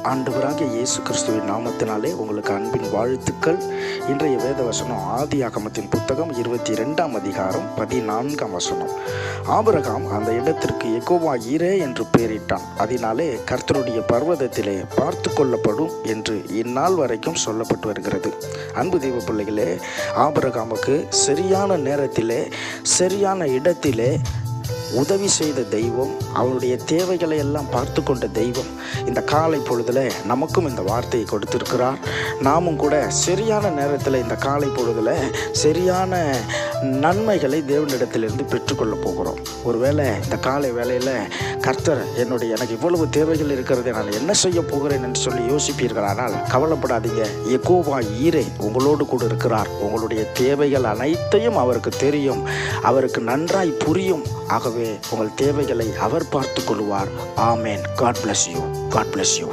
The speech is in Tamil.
ஆண்டவராகிய இயேசு கிறிஸ்துவின் நாமத்தினாலே உங்களுக்கு அன்பின் வாழ்த்துக்கள். இன்றைய வேத வசனம் ஆதியாகமத்தின் புத்தகம் 22ஆம் அதிகாரம் 14ஆம் வசனம். ஆபிரகாம் அந்த இடத்திற்கு யெகோவா ஈரே என்று பெயரிட்டான். அதனாலே கர்த்தருடைய பர்வதத்திலே பார்த்து கொள்ளப்படும் என்று இந்நாள் வரைக்கும் சொல்லப்பட்டு வருகிறது. அன்பு தெய்வ பிள்ளைகளே, ஆபிரகாமுக்கு சரியான நேரத்திலே சரியான இடத்திலே உதவி செய்த தெய்வம், அவனுடைய தேவைகளை எல்லாம் பார்த்து கொண்ட தெய்வம் இந்த காலை பொழுதில் நமக்கும் இந்த வார்த்தையை கொடுத்திருக்கிறார். நாமும் கூட சரியான நேரத்தில் இந்த காலை பொழுதில் சரியான நன்மைகளை தேவனிடத்திலிருந்து பெற்றுக்கொள்ள போகிறோம். ஒருவேளை இந்த காலை வேளையில் கர்த்தர் எனக்கு இவ்வளவு தேவைகள் இருக்கிறது, நான் என்ன செய்ய போகிறேன் என்று சொல்லி யோசிப்பீர்கள். ஆனால் கவலைப்படாதீங்க, யெகோவா ஈரே உங்களோடு கூட இருக்கிறார். உங்களுடைய தேவைகள் அனைத்தையும் அவருக்கு தெரியும், அவருக்கு நன்றாய் புரியும். ஆகவே உங்கள் தேவைகளை அவர் பார்த்து கொள்வார். ஆமேன். God bless you. God bless you.